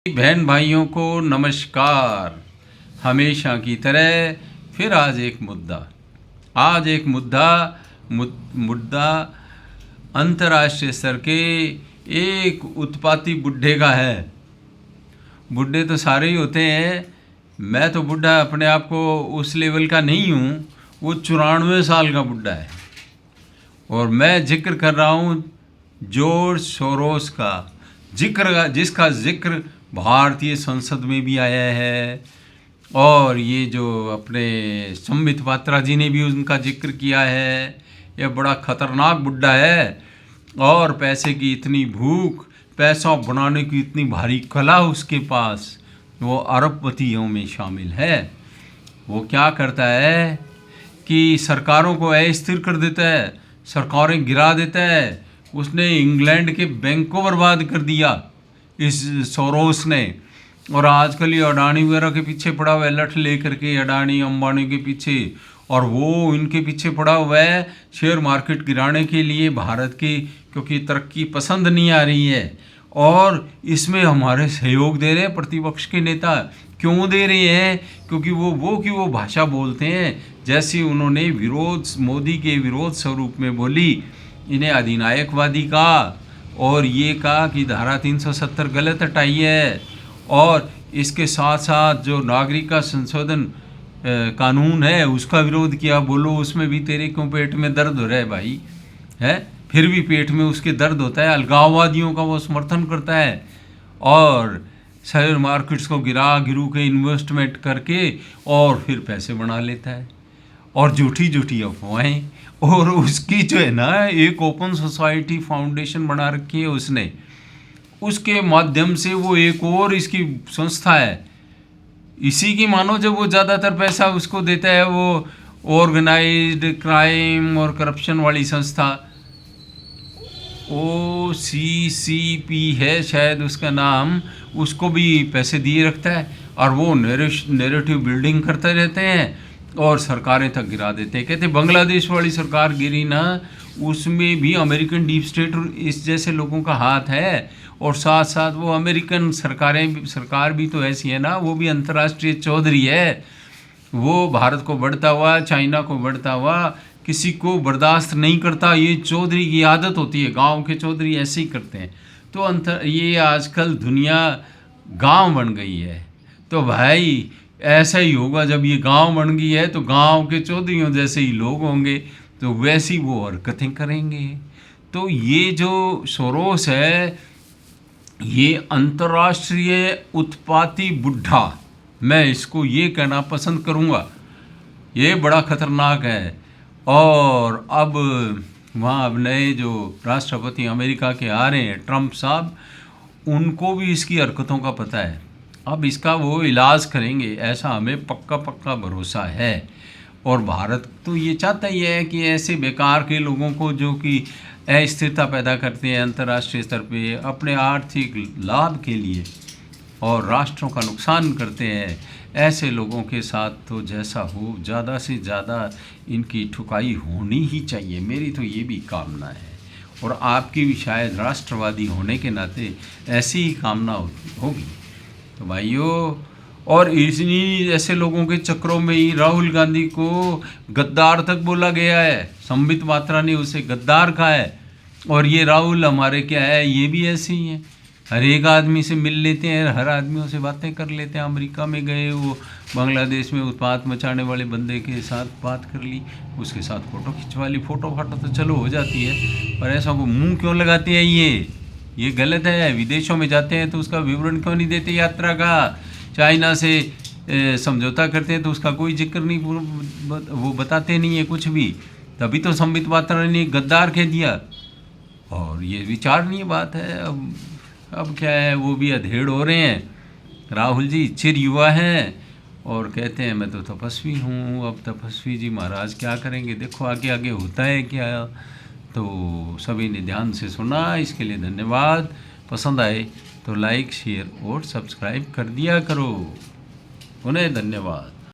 बहन भाइयों को नमस्कार। हमेशा की तरह फिर आज एक मुद्दा अंतर्राष्ट्रीय स्तर के एक उत्पाती बुढ़े का है। बुढ़े तो सारे ही होते हैं, मैं तो बुढ़ा अपने आप को उस लेवल का नहीं हूँ। वो 94 साल का बुढ़ा है और मैं जिक्र कर रहा हूँ जॉर्ज सोरोस का, जिसका जिक्र भारतीय संसद में भी आया है और ये जो अपने संबित पात्रा जी ने भी उनका जिक्र किया है। यह बड़ा खतरनाक बुड्ढा है और पैसे की इतनी भूख, पैसा बनाने की इतनी भारी कला उसके पास, वो अरबपतियों में शामिल है। वो क्या करता है कि सरकारों को अस्थिर कर देता है, सरकारें गिरा देता है। उसने इंग्लैंड के बैंक को बर्बाद कर दिया इस सोरोस ने। और आजकल ये अडानी वगैरह के पीछे पड़ा हुआ है, लठ लेकर के अडानी अंबानी के पीछे, और वो इनके पीछे पड़ा हुआ है शेयर मार्केट गिराने के लिए भारत की, क्योंकि तरक्की पसंद नहीं आ रही है। और इसमें हमारे सहयोग दे रहे हैं प्रतिपक्ष के नेता। क्यों दे रहे हैं? क्योंकि वो भाषा बोलते हैं जैसी उन्होंने मोदी के विरोध स्वरूप में बोली। इन्हें अधिनायकवादी कहा और ये कहा कि धारा 370 गलत हटाई है, और इसके साथ साथ जो नागरिकता संशोधन कानून है उसका विरोध किया। बोलो उसमें भी तेरे क्यों पेट में दर्द हो रहा है भाई? है फिर भी पेट में उसके दर्द होता है। अलगाववादियों का वो समर्थन करता है और शेयर मार्केट्स को गिरू के इन्वेस्टमेंट करके और फिर पैसे बना लेता है, और झूठी अफवाहें। और उसकी जो है ना, एक ओपन सोसाइटी फाउंडेशन बना रखी है उसने, उसके माध्यम से वो एक और इसकी संस्था है, इसी की मानो जब वो ज़्यादातर पैसा उसको देता है, वो ऑर्गेनाइज्ड क्राइम और करप्शन वाली संस्था, OCCP है शायद उसका नाम, उसको भी पैसे दिए रखता है। और वो नैरेटिव बिल्डिंग करते रहते हैं और सरकारें तक गिरा देते हैं। कहते बांग्लादेश वाली सरकार गिरी ना, उसमें भी अमेरिकन डीप स्टेट इस जैसे लोगों का हाथ है। और साथ साथ वो अमेरिकन सरकार भी तो ऐसी है ना, वो भी अंतर्राष्ट्रीय चौधरी है। वो भारत को बढ़ता हुआ, चाइना को बढ़ता हुआ किसी को बर्दाश्त नहीं करता। ये चौधरी की आदत होती है, गांव के चौधरी ऐसे ही करते हैं। तो ये आजकल दुनिया गांव बन गई है, तो भाई ऐसा ही होगा। जब ये गांव बन गई है तो गांव के चौधरियों जैसे ही लोग होंगे, तो वैसी वो हरकतें करेंगे। तो ये जो सोरोस है, ये अंतर्राष्ट्रीय उत्पाती बुढ़ा, मैं इसको ये कहना पसंद करूँगा, ये बड़ा खतरनाक है। और अब वहाँ अब नए जो राष्ट्रपति अमेरिका के आ रहे हैं, ट्रंप साहब, उनको भी इसकी हरकतों का पता है। अब इसका वो इलाज करेंगे, ऐसा हमें पक्का भरोसा है। और भारत तो ये चाहता ही है कि ऐसे बेकार के लोगों को, जो कि अस्थिरता पैदा करते हैं अंतर्राष्ट्रीय स्तर पे अपने आर्थिक लाभ के लिए और राष्ट्रों का नुकसान करते हैं, ऐसे लोगों के साथ तो जैसा हो ज़्यादा से ज़्यादा इनकी ठुकाई होनी ही चाहिए। मेरी तो ये भी कामना है, और आपकी भी शायद राष्ट्रवादी होने के नाते ऐसी ही कामना होगी। तो भाइयों, और इन्हीं ऐसे लोगों के चक्रों में ही राहुल गांधी को गद्दार तक बोला गया है। संबित पात्रा ने उसे गद्दार कहा है। और ये राहुल हमारे क्या है, ये भी ऐसे ही हैं, हर एक आदमी से मिल लेते हैं, हर आदमियों से बातें कर लेते हैं। अमेरिका में गए, वो बांग्लादेश में उत्पात मचाने वाले बंदे के साथ बात कर ली, उसके साथ फ़ोटो खिंचवा ली। फ़ोटो तो चलो हो जाती है, पर ऐसा को मुंह क्यों लगाते हैं? ये गलत है। विदेशों में जाते हैं तो उसका विवरण क्यों नहीं देते यात्रा का? चाइना से समझौता करते हैं तो उसका कोई जिक्र नहीं, वो बताते नहीं है कुछ भी। तभी तो संबित पात्रा ने गद्दार कह दिया, और ये विचारणीय बात है। अब क्या है, वो भी अधेड़ हो रहे हैं। राहुल जी चिर युवा हैं और कहते हैं मैं तो तपस्वी हूँ। अब तपस्वी जी महाराज क्या करेंगे, देखो आगे आगे होता है क्या। तो सभी ने ध्यान से सुना, इसके लिए धन्यवाद। पसंद आए तो लाइक, शेयर और सब्सक्राइब कर दिया करो। उन्हें धन्यवाद।